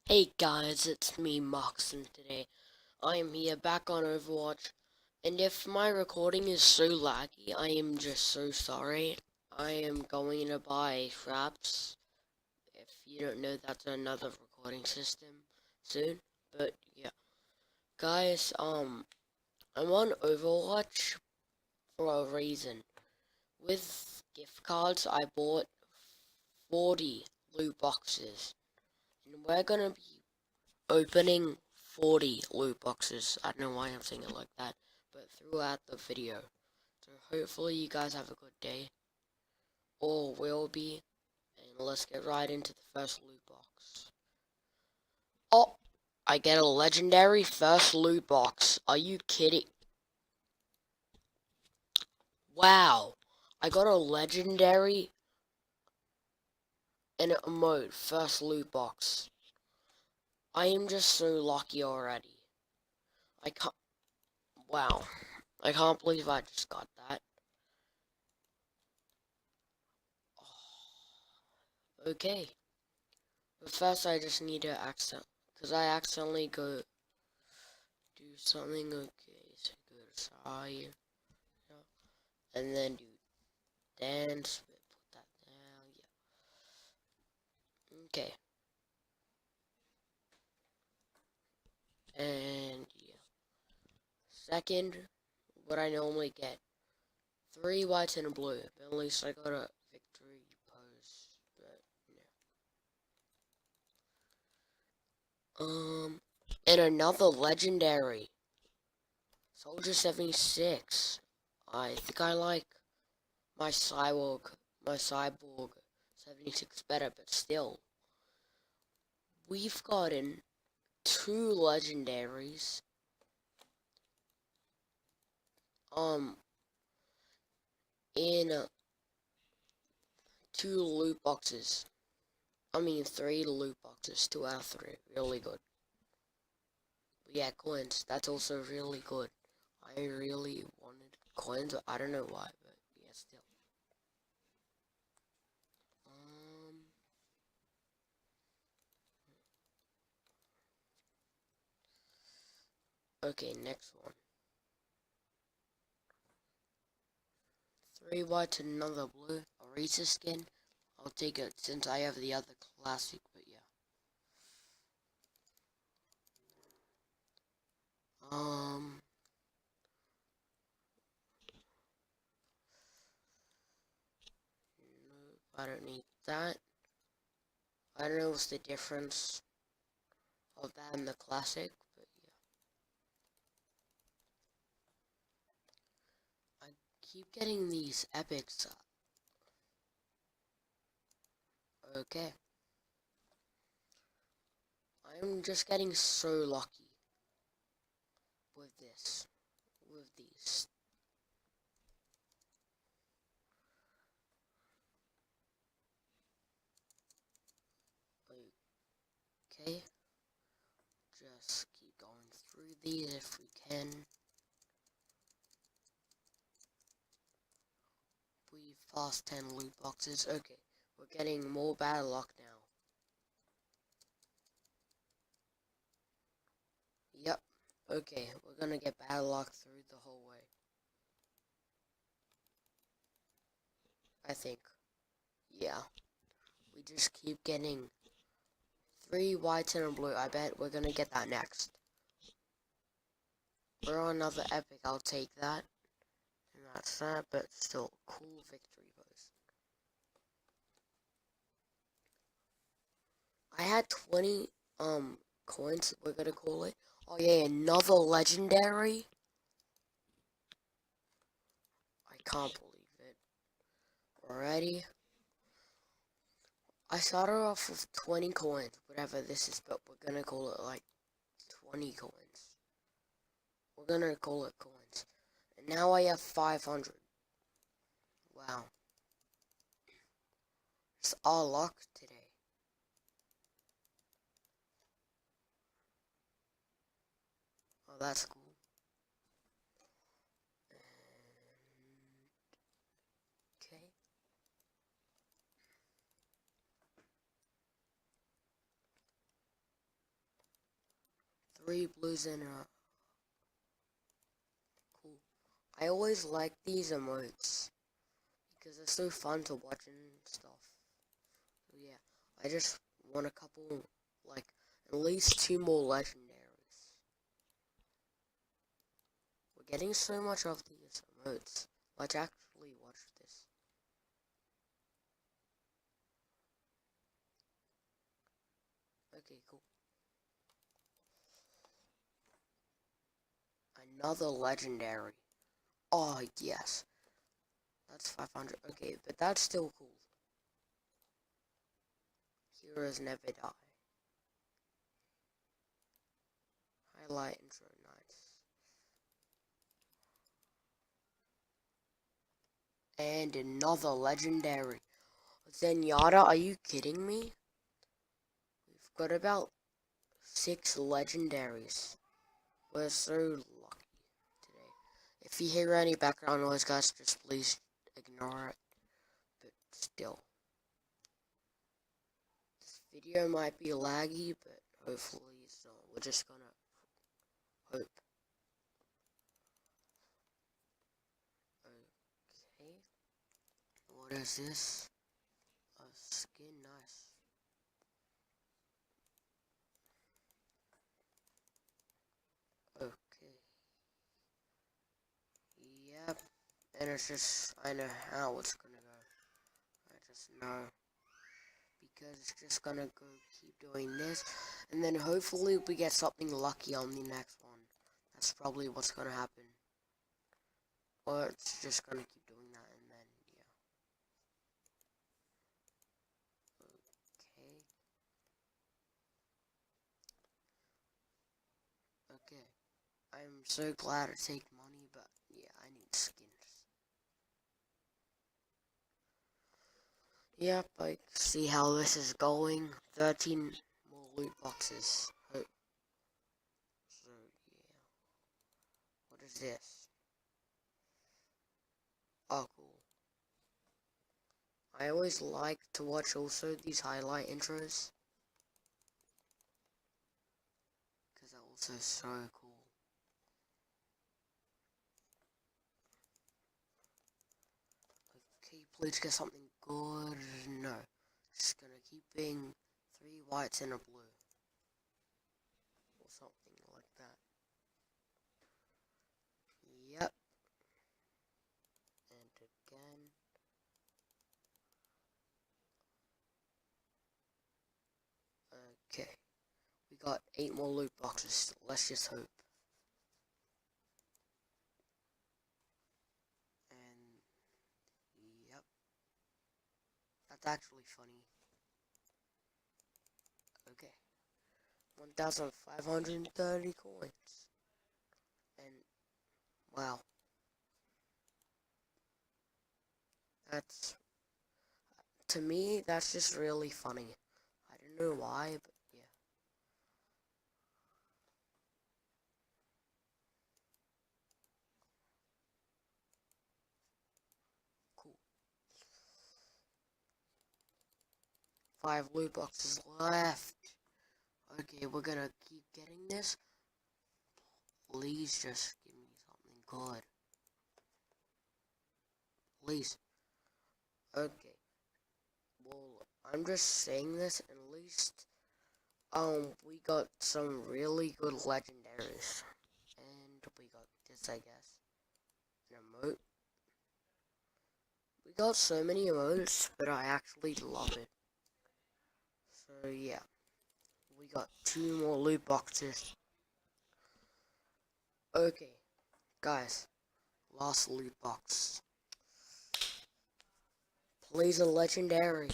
Hey guys, it's me, Moxon, today. I am here back on Overwatch, and if my recording is so laggy, I am just so sorry. I am going to buy Fraps. If you don't know, that's another recording system soon. But yeah, guys, I'm on Overwatch for a reason. With gift cards, I bought 40 loot boxes, and we're gonna be opening 40 loot boxes. I don't know why I'm saying it like that, but throughout the video. So hopefully you guys have a good day, or will be, and let's get right into the first loot box. Oh, I get a legendary first loot box. Are you kidding? Wow, I got a legendary and a emote first loot box. I am just so lucky already. I can't, wow, I can't believe I just got that. Okay. But first I just need to because I accidentally go do something. Okay, so go to side, and then do dance, put that down, yeah. Okay, and yeah. Second, what I normally get, 3 whites and a blue, but at least I got a victory pose, but no. And another legendary, Soldier 76. I think I like my cyborg 76 better, but still, we've gotten 2 legendaries, in 2 loot boxes. I mean, 3 loot boxes, 2 out of 3, really good. But yeah, coins, that's also really good. I really wanted coins, I don't know why, but yeah, still. Um, okay, next one. 3 white and another blue. Orisa skin. I'll take it since I have the other classic, but yeah. Um, nope, I don't need that. I don't know what's the difference of that and the classic, but yeah. I keep getting these epics. Okay. I'm just getting so lucky with this. With these. Okay. Just keep going through these if we can. We fast 10 loot boxes. Okay. We're getting more bad luck now. Yep. Okay, we're gonna get bad luck through the whole way. I think. Yeah. We just keep getting 3 whites and a blue. I bet we're gonna get that next. We're on another epic. I'll take that. And that's that, but still, cool victory pose. I had 20, coins, we're gonna call it. Oh yeah, another legendary. I can't believe it. Alrighty. I started off with 20 coins, whatever this is, but we're gonna call it like 20 coins. We're gonna call it coins. And now I have 500. Wow. It's all luck today. Oh, that's cool. Okay. Three blues and a cool. I always like these emotes because they're so fun to watch and stuff. So yeah, I just want a couple, like at least two more legendaries. We're getting so much of these emotes. Let's actually watch this. Okay, cool. Another legendary. Oh, yes. That's 500. Okay, but that's still cool. Heroes never die. Highlight intro, nice. And another legendary. Zenyatta, are you kidding me? We've got about 6 legendaries. We're so lucky today. If you hear any background noise, guys, just please ignore it. But still. This video might be laggy, but hopefully it's not. We're just gonna hope. Okay. What is this? A skin, nice. Okay. Yep. And it's just, I know how it's gonna go. I just know. Because it's just gonna go keep doing this. And then hopefully we get something lucky on the next one. That's probably what's gonna happen. Or it's just gonna keep doing that and then, yeah. Okay. Okay. I'm so glad to take money, but yeah, I need skins. Yep, I see how this is going. 13 more loot boxes. Oh, so, yeah. What is this? Oh, cool. I always like to watch also these highlight intros. Because they're also so cool. Okay, please get something good. No. Just gonna keep being 3 whites and a blue. Or something like that. Yep. And again. Okay. We got 8 more loot boxes. Let's just hope. And yep. That's actually funny. Okay. 1,530 coins. And wow. That's, to me, that's just really funny. I don't know why, but yeah. Cool. 5 loot boxes left. Okay, we're gonna keep getting this. Please just give me something good. Please. Okay. Well, I'm just saying this, at least, we got some really good legendaries. And we got this, I guess. An emote. We got so many emotes, but I actually love it. So, yeah. We got 2 more loot boxes. Okay, guys. Last loot box. Please a legendary.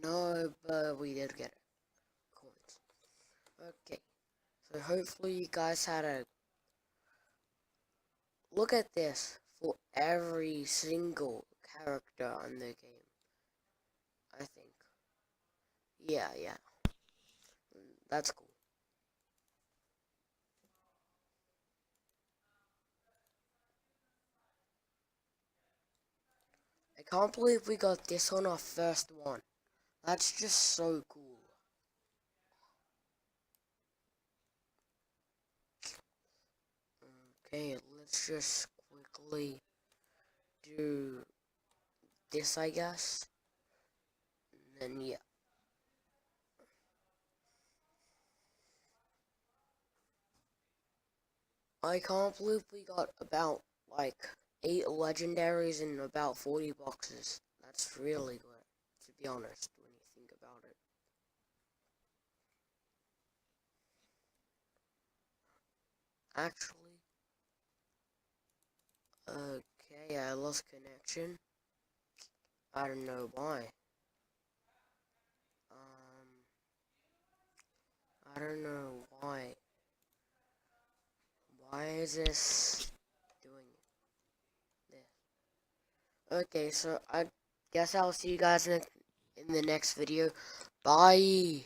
No, but we did get it. Coins. Okay. So hopefully you guys had a look at this for every single character on the game. I think. Yeah, yeah. That's cool. I can't believe we got this on our first one. That's just so cool. Okay, let's just quickly do this, I guess. And then, yeah. I can't believe we got about, like, 8 legendaries and about 40 boxes. That's really good, to be honest, when you think about it. Actually, okay, I lost connection. I don't know why. I don't know why. Why is this doing this? Okay, so I guess I'll see you guys in the next video. Bye!